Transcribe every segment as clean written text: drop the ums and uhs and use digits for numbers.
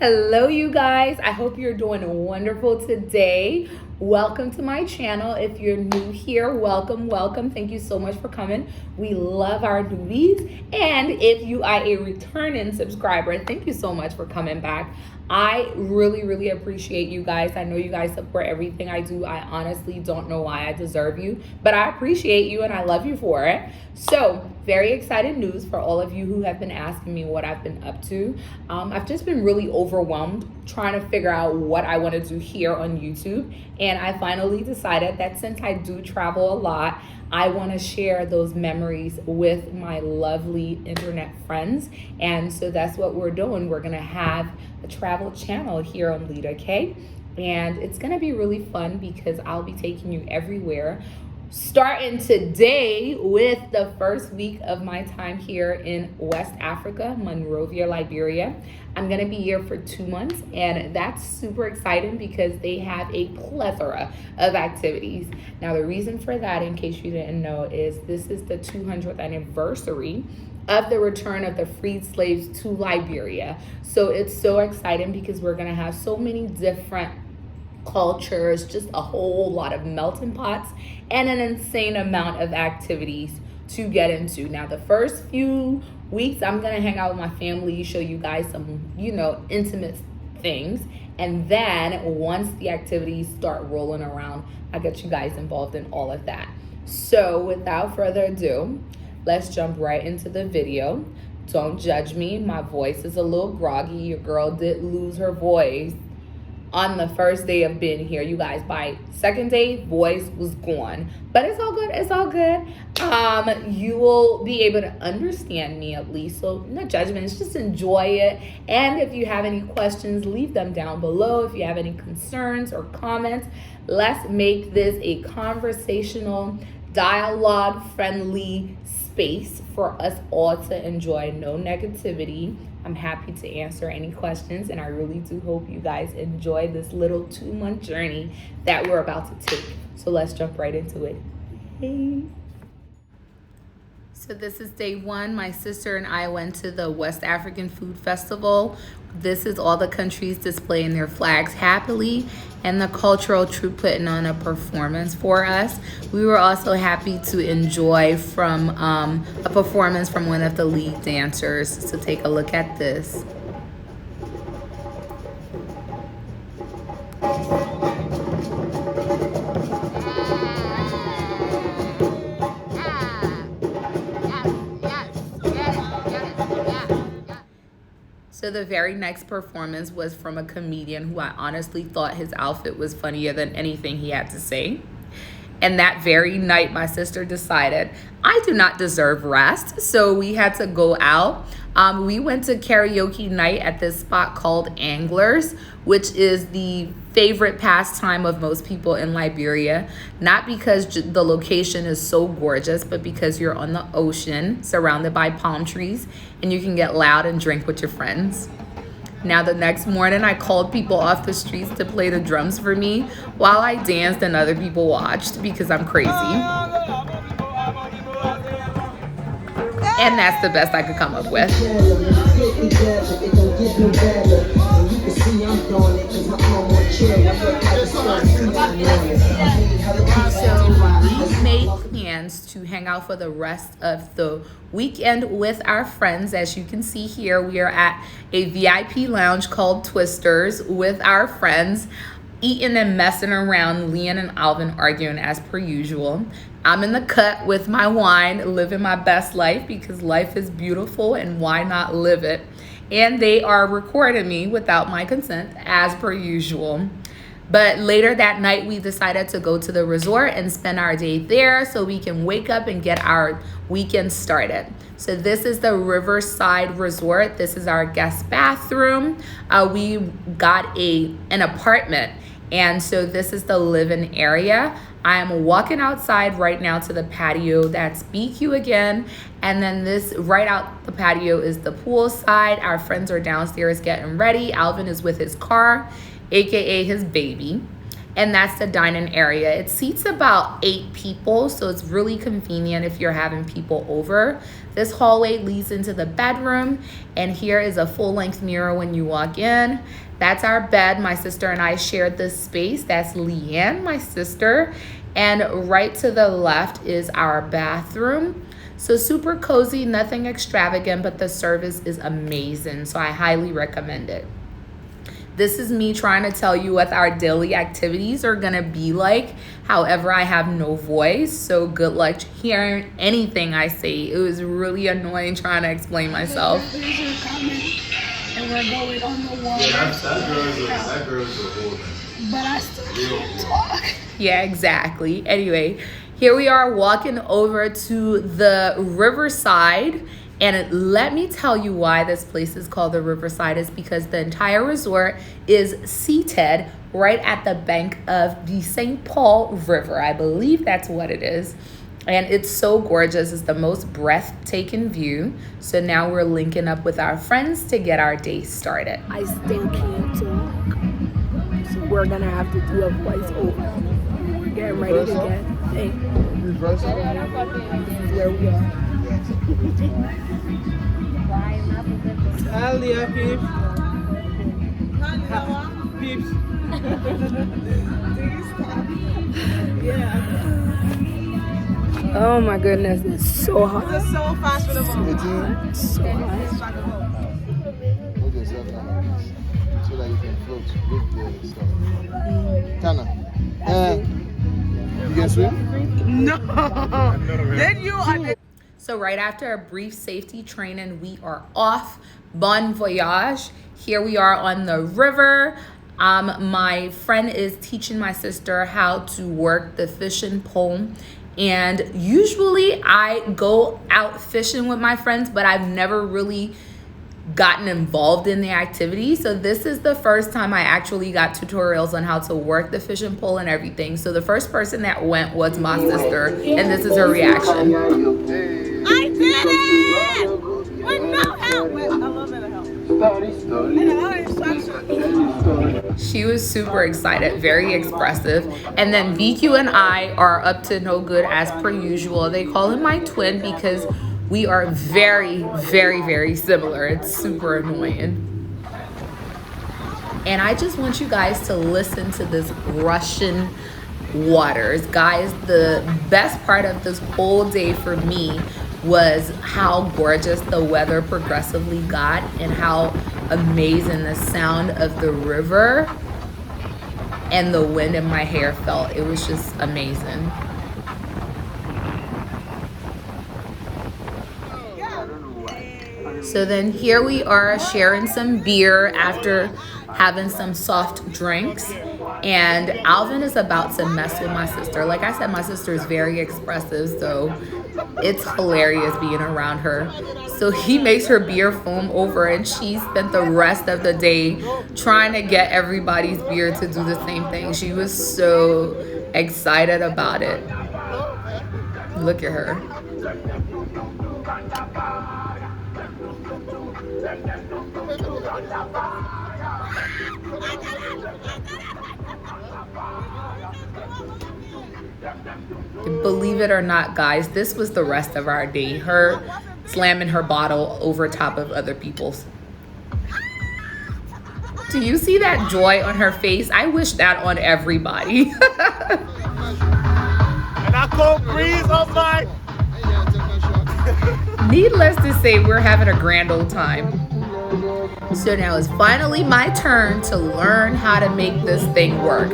Hello, you guys. I hope you're doing wonderful today. Welcome to my channel. If you're new here, welcome. Thank you so much for coming. We love our newbies. And if you are a returning subscriber, thank you so much for coming back. I really appreciate you guys. I know you guys support everything I do. I honestly don't know why I deserve you, but I appreciate you and I love you for it. So very excited news for all of you who have been asking me what I've been up to. I've just been really overwhelmed trying to figure out what I want to do here on YouTube. And I finally decided that since I do travel a lot, I want to share those memories with my lovely internet friends. And so that's what we're doing. We're going to have a travel channel here on Lita, okay? And it's going to be really fun because I'll be taking you everywhere. Starting today with the first week of my time here in West Africa, Monrovia, Liberia. I'm going to be here for 2 months, and that's super exciting because they have a plethora of activities. Now, the reason for that, in case you didn't know, is this is the 200th anniversary of the return of the freed slaves to Liberia. So it's so exciting because we're going to have so many different cultures, just a whole lot of melting pots, and an insane amount of activities to get into. Now, the first few weeks, I'm gonna hang out with my family, show you guys some, intimate things. And then once the activities start rolling around, I'll get you guys involved in all of that. So without further ado, let's jump right into the video. Don't judge me. My voice is a little groggy. Your girl did lose her voice on the first day of being here, you guys. By second day, voice was gone, but it's all good. You will be able to understand me at least, so no judgments, just enjoy it. And if you have any questions, leave them down below. If you have any concerns or comments, let's make this a conversational, dialogue friendly space for us all to enjoy. No negativity. I'm happy to answer any questions, and I really do hope you guys enjoy this little 2-month journey that we're about to take. So let's jump right into it. Hey. So this is day 1. My sister and I went to the West African Food Festival. This is all the countries displaying their flags happily, and the cultural troupe putting on a performance for us. We were also happy to enjoy from a performance from one of the lead dancers. So take a look at this. So the very next performance was from a comedian who I honestly thought his outfit was funnier than anything he had to say. And that very night, my sister decided I do not deserve rest. So we had to go out. We went to karaoke night at this spot called Anglers, which is the favorite pastime of most people in Liberia. Not because the location is so gorgeous, but because you're on the ocean surrounded by palm trees and you can get loud and drink with your friends. Now, the next morning, I called people off the streets to play the drums for me while I danced and other people watched because I'm crazy. And that's the best I could come up with. So we made plans to hang out for the rest of the weekend with our friends. As you can see here, we are at a VIP lounge called Twisters with our friends, eating and messing around. Leon and Alvin arguing as per usual. I'm in the cut with my wine, living my best life because life is beautiful and why not live it? And they are recording me without my consent as per usual. But later that night, we decided to go to the resort and spend our day there so we can wake up and get our weekend started. So this is the Riverside Resort. This is our guest bathroom. We got an apartment, and so this is the living area. I am walking outside right now to the patio. That's BQ again. And then this right out the patio is the pool side. Our friends are downstairs getting ready. Alvin is with his car, aka his baby. and that's the dining area. It seats about 8 people, so it's really convenient if you're having people over. This hallway leads into the bedroom, and here is a full-length mirror when you walk in. That's our bed. My sister and I shared this space. That's Leanne, my sister. And right to the left is our bathroom. So super cozy, nothing extravagant, but the service is amazing. So I highly recommend it. This is me trying to tell you what our daily activities are gonna be like. However, I have no voice, so good luck hearing anything I say. It was really annoying trying to explain myself. And we're going on the water. Yeah, that girl's a whole thing. But I still can't talk. Yeah, exactly. Anyway, here we are walking over to the Riverside. And let me tell you why this place is called the Riverside is because the entire resort is seated right at the bank of the St. Paul River. I believe that's what it is. And it's so gorgeous. It's the most breathtaking view. So now we're linking up with our friends to get our day started. I still can't talk. So we're going to have to do a voiceover. We're getting ready to get things. This is where we are. Talia, peeps. Peeps. Yeah. Oh my goodness, it's so hot. It's so fast for the moment. It's so hot. Hold yourself down like this, so that you can float with the stuff. Tana, you can swim? No. Then you are. So right after a brief safety training, we are off. Bon voyage. Here we are on the river. My friend is teaching my sister how to work the fishing pole. And usually I go out fishing with my friends, but I've never really gotten involved in the activity. So this is the first time I actually got tutorials on how to work the fishing pole and everything. So the first person that went was my sister, and this is her reaction. I did it! With no help. With a little bit of help. And a lot of instructions. She was super excited, very expressive. And then VQ and I are up to no good as per usual. They call him my twin because we are very, very, very similar. It's super annoying. And I just want you guys to listen to this rushing waters. Guys, the best part of this whole day for me was how gorgeous the weather progressively got and how amazing the sound of the river and the wind in my hair felt. It was just amazing. So then here we are sharing some beer after having some soft drinks. And Alvin is about to mess with my sister. Like I said, my sister is very expressive, so it's hilarious being around her. So he makes her beer foam over, and she spent the rest of the day trying to get everybody's beer to do the same thing. She was so excited about it. Look at her. Believe it or not, guys, this was the rest of our day. Her slamming her bottle over top of other people's. Do you see that joy on her face? I wish that on everybody. And I cold breeze on my. Needless to say, we're having a grand old time. So now it's finally my turn to learn how to make this thing work.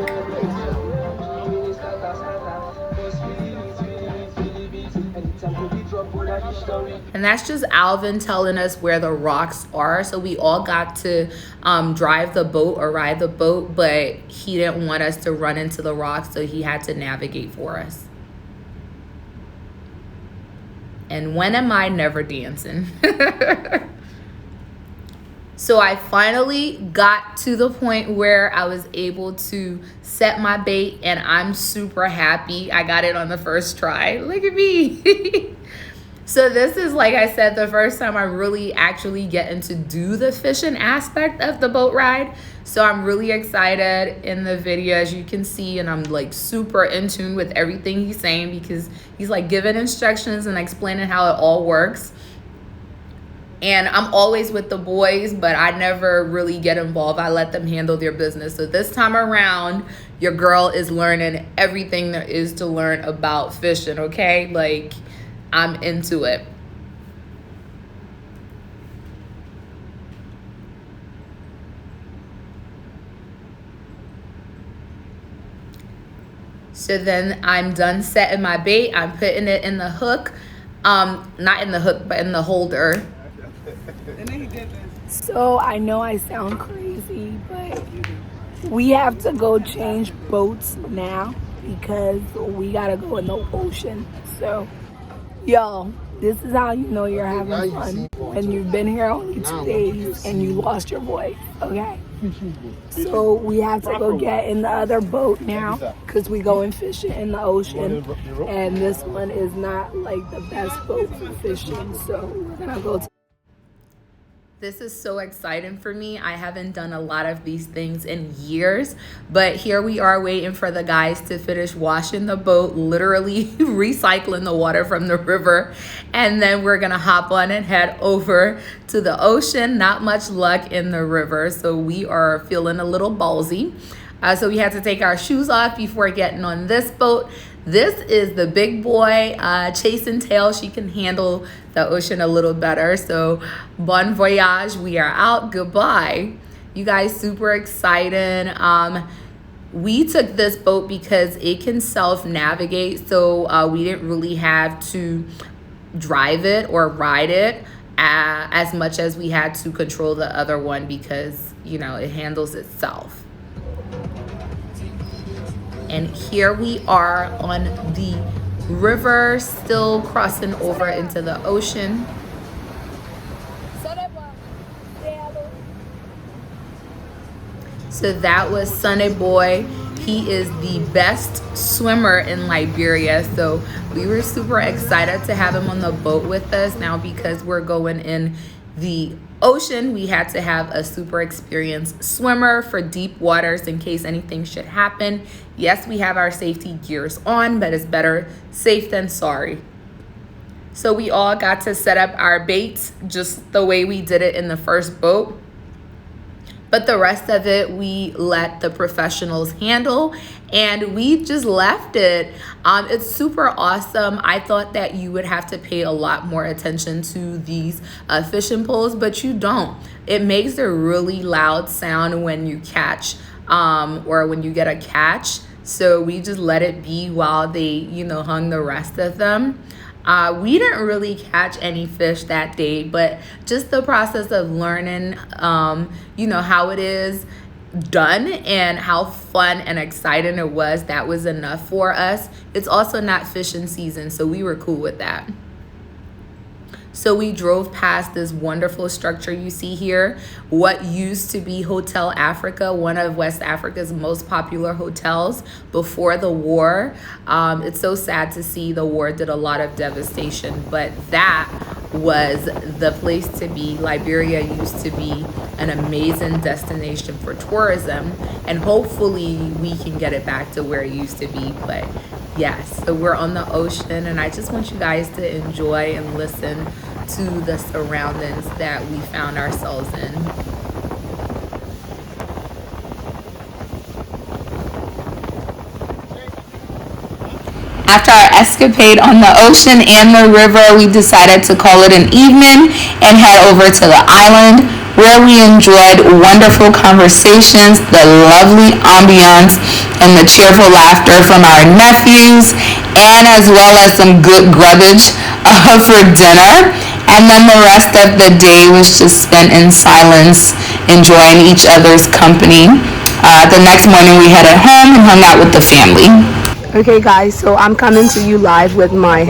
And that's just Alvin telling us where the rocks are. So we all got to drive the boat or ride the boat, but he didn't want us to run into the rocks, so he had to navigate for us. And when am I never dancing? So I finally got to the point where I was able to set my bait, and I'm super happy I got it on the first try. Look at me. So this is, like I said, the first time I really actually getting to do the fishing aspect of the boat ride. So I'm really excited in the video, as you can see, and I'm like super in tune with everything he's saying because he's like giving instructions and explaining how it all works. And I'm always with the boys, but I never really get involved. I let them handle their business. So this time around, your girl is learning everything there is to learn about fishing, okay? Like, I'm into it. So then I'm done setting my bait. I'm putting it in the hook. Not in the hook, but in the holder. So I know I sound crazy, but we have to go change boats now because we gotta go in the ocean. So, y'all, this is how you know you're having fun when you've been here only 2 days and you lost your voice, okay? So we have to go get in the other boat now because we going fishing in the ocean, and this one is not like the best boat for fishing, so we're gonna go to. This is so exciting for me. I haven't done a lot of these things in years, but here we are waiting for the guys to finish washing the boat, literally recycling the water from the river. And then we're gonna hop on and head over to the ocean. Not much luck in the river, so we are feeling a little ballsy. So we had to take our shoes off before getting on this boat. This is the big boy, Chase and Tail. She can handle the ocean a little better. So bon voyage, we are out, goodbye. You guys, super excited. We took this boat because it can self-navigate, so we didn't really have to drive it or ride it as much as we had to control the other one because, you know, it handles itself. And here we are on the river, still crossing over into the ocean. So that was Sunny Boy. He is the best swimmer in Liberia. So we were super excited to have him on the boat with us. Now, because we're going in the ocean, we had to have a super experienced swimmer for deep waters in case anything should happen. Yes, we have our safety gears on, but it's better safe than sorry. So we all got to set up our baits just the way we did it in the first boat. But the rest of it, we let the professionals handle, and we just left it. It's super awesome. I thought that you would have to pay a lot more attention to these fishing poles, but you don't. It makes a really loud sound when you catch or when you get a catch. So we just let it be while they, you know, hung the rest of them. We didn't really catch any fish that day, but just the process of learning, you know, how it is done and how fun and exciting it was, that was enough for us. It's also not fishing season, so we were cool with that. So we drove past this wonderful structure you see here, what used to be Hotel Africa, one of West Africa's most popular hotels before the war. It's so sad to see the war did a lot of devastation, but that was the place to be. Liberia used to be an amazing destination for tourism, and hopefully we can get it back to where it used to be. But yes, so we're on the ocean, and I just want you guys to enjoy and listen to the surroundings that we found ourselves in. After our escapade on the ocean and the river, we decided to call it an evening and head over to the island, where we enjoyed wonderful conversations, the lovely ambiance, and the cheerful laughter from our nephews, and as well as some good grubbage for dinner. And then the rest of the day was just spent in silence, enjoying each other's company. The next morning we headed home and hung out with the family. Okay guys, so I'm coming to you live with my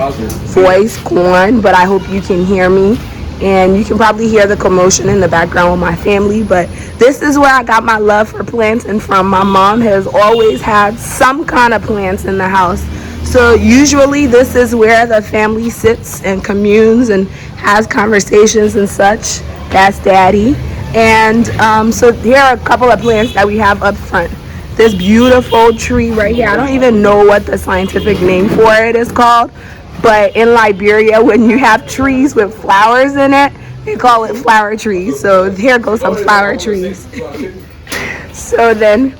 voice gone, but I hope you can hear me. And you can probably hear the commotion in the background with my family, but this is where I got my love for planting from. My mom has always had some kind of plants in the house. So usually this is where the family sits and communes and has conversations and such. That's Daddy. And so here are a couple of plants that we have up front. This beautiful tree right here. I don't even know what the scientific name for it is called, but in Liberia, when you have trees with flowers in it, they call it flower trees. So here goes some flower trees. So then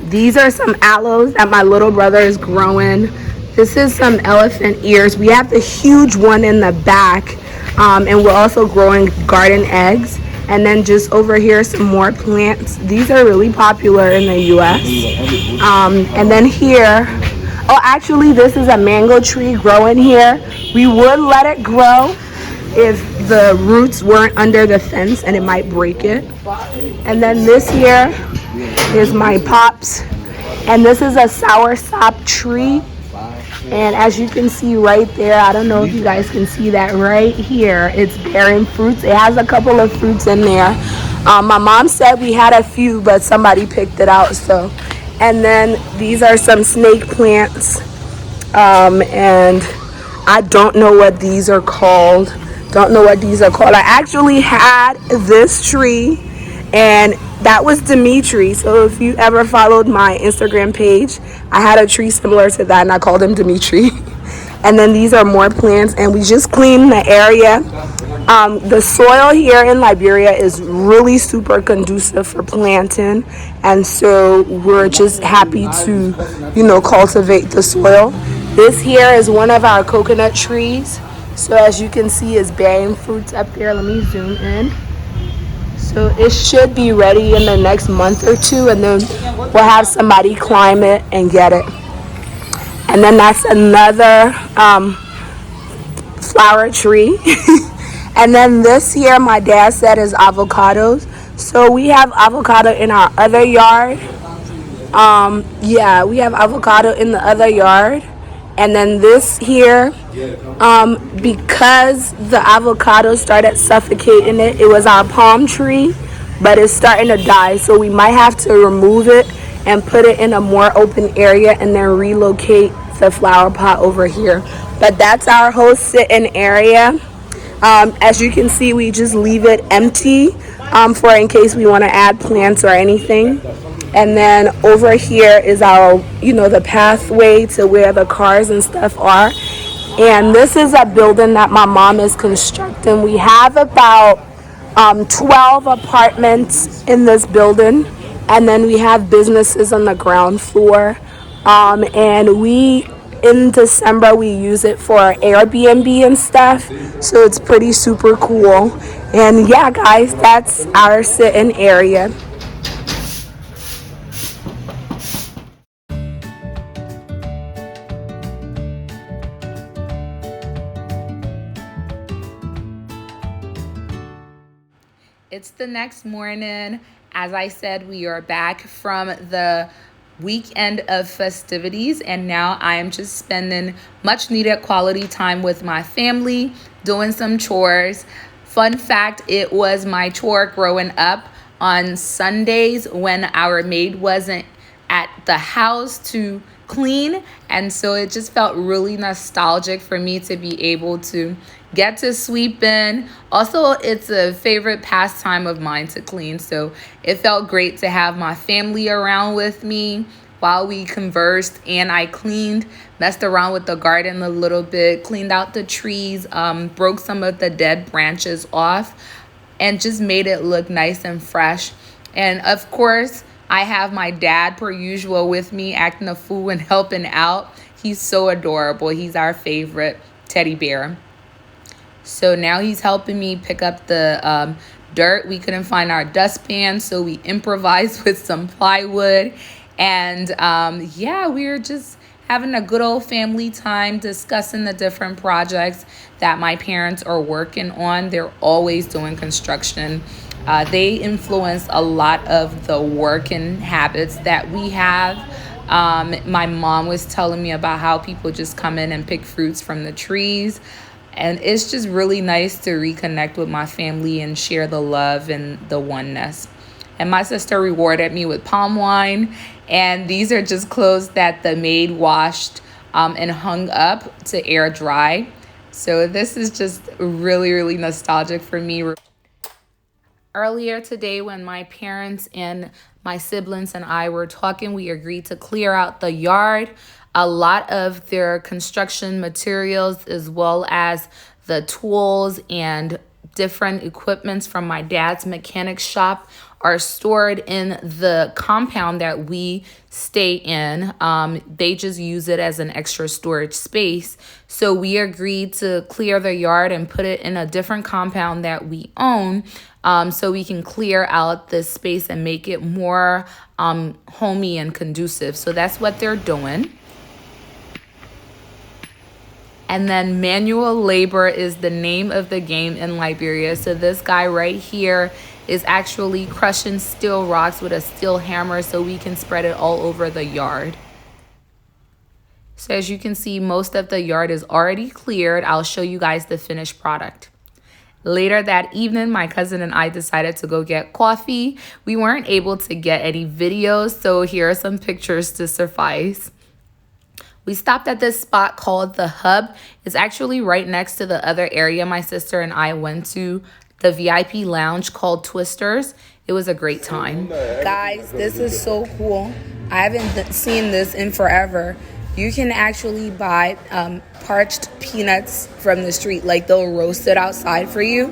these are some aloes that my little brother is growing. This is some elephant ears. We have the huge one in the back, and we're also growing garden eggs. And then just over here, some more plants. These are really popular in the US. And then here, oh, actually, this is a mango tree growing here. We would let it grow if the roots weren't under the fence, and it might break it. And then this here is my pops, and this is a soursop tree. And as you can see right there, I don't know if you guys can see that right here, it's bearing fruits. It has a couple of fruits in there. My mom said we had a few, but somebody picked it out. So, and then these are some snake plants, and I don't know what these are called. I actually had this tree, and that was Dimitri. So if you ever followed my Instagram page, I had a tree similar to that, and I called him Dimitri. And then these are more plants, and we just cleaned the area. The soil here in Liberia is really super conducive for planting, and so we're just happy to, cultivate the soil. This here is one of our coconut trees. So as you can see, it's bearing fruits up there. Let me zoom in. So it should be ready in the next month or two, and then we'll have somebody climb it and get it. And then that's another flower tree. And then this here, my dad said, is avocados. So we have avocado in our other yard. We have avocado in the other yard. And then this here, because the avocado started suffocating it, it was our palm tree, but it's starting to die. So we might have to remove it and put it in a more open area and then relocate the flower pot over here. But that's our whole sitting area. As you can see, we just leave it empty for in case we want to add plants or anything. And then over here is our, the pathway to where the cars and stuff are. And this is a building that my mom is constructing. We have about 12 apartments in this building. And then we have businesses on the ground floor. And in December, we use it for Airbnb and stuff. So it's pretty super cool. And yeah, guys, that's our sitting area. It's the next morning. As I said, we are back from the weekend of festivities, and now I am just spending much needed quality time with my family, doing some chores. Fun fact, it was my chore growing up on Sundays when our maid wasn't at the house to clean, and so it just felt really nostalgic for me to be able to get to sweeping. Also, it's a favorite pastime of mine to clean, so it felt great to have my family around with me while we conversed, and I cleaned, messed around with the garden a little bit, cleaned out the trees, broke some of the dead branches off, and just made it look nice and fresh. And of course, I have my dad per usual with me, acting a fool and helping out. He's so adorable. He's our favorite teddy bear. So now he's helping me pick up the dirt. We couldn't find our dustpan, so we improvised with some plywood. And we're just having a good old family time discussing the different projects that my parents are working on. They're always doing construction. They influence a lot of the working habits that we have. My mom was telling me about how people just come in and pick fruits from the trees. And it's just really nice to reconnect with my family and share the love and the oneness. And my sister rewarded me with palm wine. And these are just clothes that the maid washed and hung up to air dry. So this is just really, really nostalgic for me. Earlier today, when my parents and my siblings and I were talking, we agreed to clear out the yard. A lot of their construction materials, as well as the tools and different equipments from my dad's mechanic shop, are stored in the compound that we stay in. They just use it as an extra storage space. So we agreed to clear the yard and put it in a different compound that we own, so we can clear out this space and make it more homey and conducive. So that's what they're doing. And then manual labor is the name of the game in Liberia. So this guy right here is actually crushing steel rocks with a steel hammer so we can spread it all over the yard. So as you can see, most of the yard is already cleared. I'll show you guys the finished product. Later that evening, my cousin and I decided to go get coffee. We weren't able to get any videos, so here are some pictures to suffice. We stopped at this spot called The Hub. It's actually right next to the other area my sister and I went to, the VIP lounge called Twisters. It was a great time. Guys, this is so cool. I haven't seen this in forever. You can actually buy parched peanuts from the street. Like, they'll roast it outside for you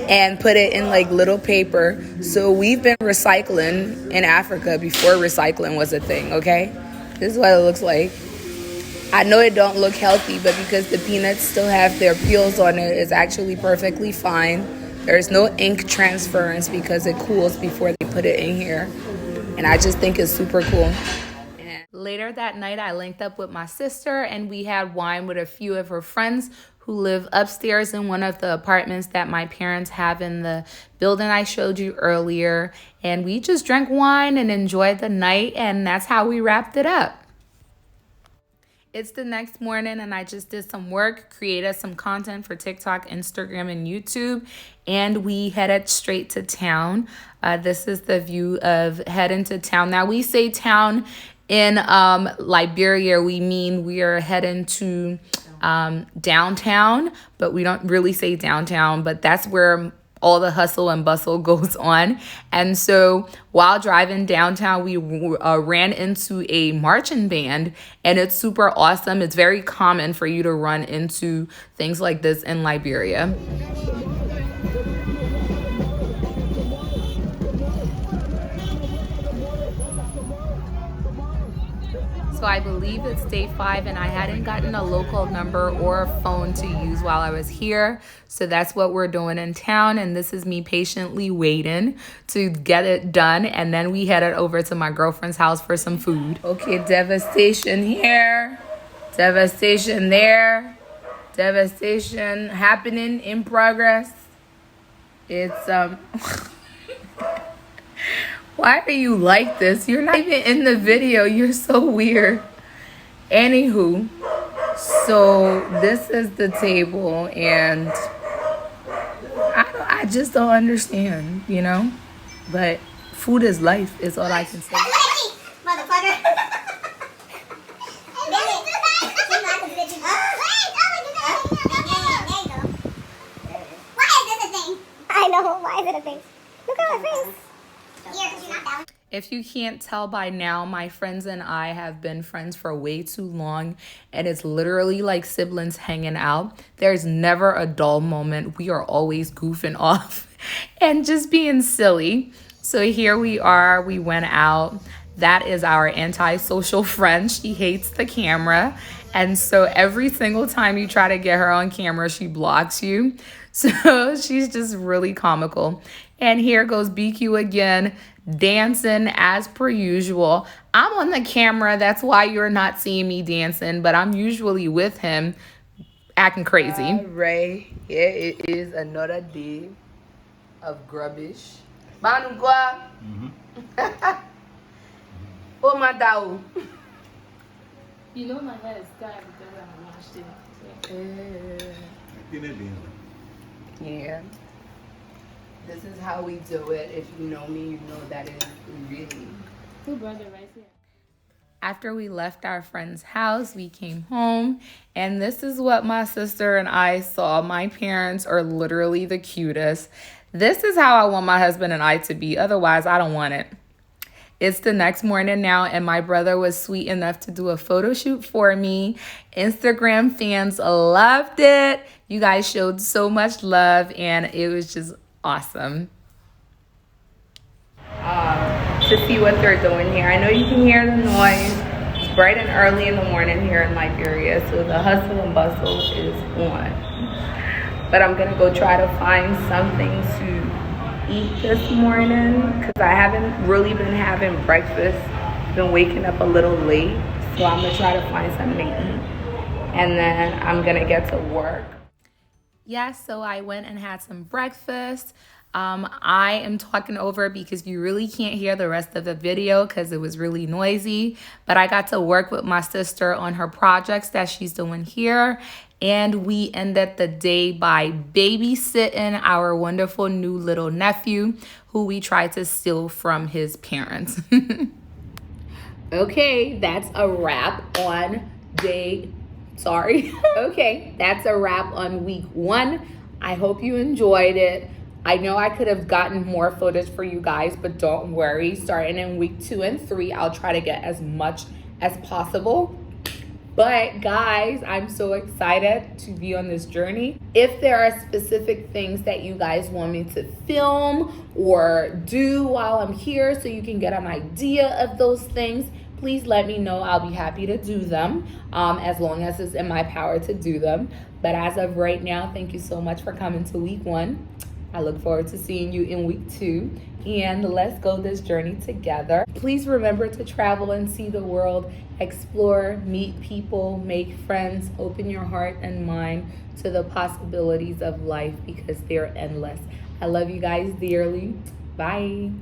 and put it in like little paper. So we've been recycling in Africa before recycling was a thing, okay? This is what it looks like. I know it don't look healthy, but because the peanuts still have their peels on it, it's actually perfectly fine. There's no ink transference because it cools before they put it in here. And I just think it's super cool. Later that night, I linked up with my sister and we had wine with a few of her friends who live upstairs in one of the apartments that my parents have in the building I showed you earlier. And we just drank wine and enjoyed the night, and that's how we wrapped it up. It's the next morning and I just did some work, created some content for TikTok, Instagram, and YouTube, and we headed straight to town. This is the view of heading to town. Now, we say town in Liberia, we mean we are heading to downtown, but we don't really say downtown, but that's where all the hustle and bustle goes on. And so while driving downtown, we ran into a marching band, and it's super awesome. It's very common for you to run into things like this in Liberia. So I believe it's day 5, and I hadn't gotten a local number or a phone to use while I was here. So that's what we're doing in town, and this is me patiently waiting to get it done. And then we headed over to my girlfriend's house for some food. Okay, devastation here, devastation there, devastation happening in progress. It's why are you like this? You're not even in the video. You're so weird. Anywho, so this is the table, and I just don't understand, you know? But food is life, is all I can say. Motherfucker. Why is this a thing? I know, why is it a thing? Look at my face. If you can't tell by now, my friends and I have been friends for way too long, and it's literally like siblings hanging out. There's never a dull moment. We are always goofing off and just being silly. So here we are. We went out. That is our antisocial friend. She hates the camera. And so every single time you try to get her on camera, she blocks you. So she's just really comical. And here goes BQ again, dancing as per usual. I'm on the camera. That's why you're not seeing me dancing, but I'm usually with him acting crazy. All right, here it is, another day of grubbish. Manugwa. Oh, my dao. You know my hair is tied because I washed it. Yeah. This is how we do it. If you know me, you know that is really. Who brought the rice here? After we left our friend's house, we came home, and this is what my sister and I saw. My parents are literally the cutest. This is how I want my husband and I to be. Otherwise, I don't want it. It's the next morning now, and my brother was sweet enough to do a photo shoot for me. Instagram fans loved it. You guys showed so much love, and it was just awesome. To see what they're doing here. I know you can hear the noise. It's bright and early in the morning here in Liberia, so the hustle and bustle is on. But I'm gonna go try to find something to eat this morning because I haven't really been having breakfast. Been waking up a little late, so I'm gonna try to find something to eat, and then I'm gonna get to work. Yeah, so I went and had some breakfast. I am talking over because you really can't hear the rest of the video because it was really noisy. But I got to work with my sister on her projects that she's doing here. And we ended the day by babysitting our wonderful new little nephew who we tried to steal from his parents. Okay, that's a wrap on Okay, that's a wrap on week 1. I hope you enjoyed it. I know I could have gotten more footage for you guys, but don't worry. Starting in week 2 and 3, I'll try to get as much as possible. But guys, I'm so excited to be on this journey. If there are specific things that you guys want me to film or do while I'm here so you can get an idea of those things, please let me know. I'll be happy to do them as long as it's in my power to do them. But as of right now, thank you so much for coming to week 1. I look forward to seeing you in week 2, and let's go this journey together. Please remember to travel and see the world, explore, meet people, make friends, open your heart and mind to the possibilities of life because they're endless. I love you guys dearly. Bye.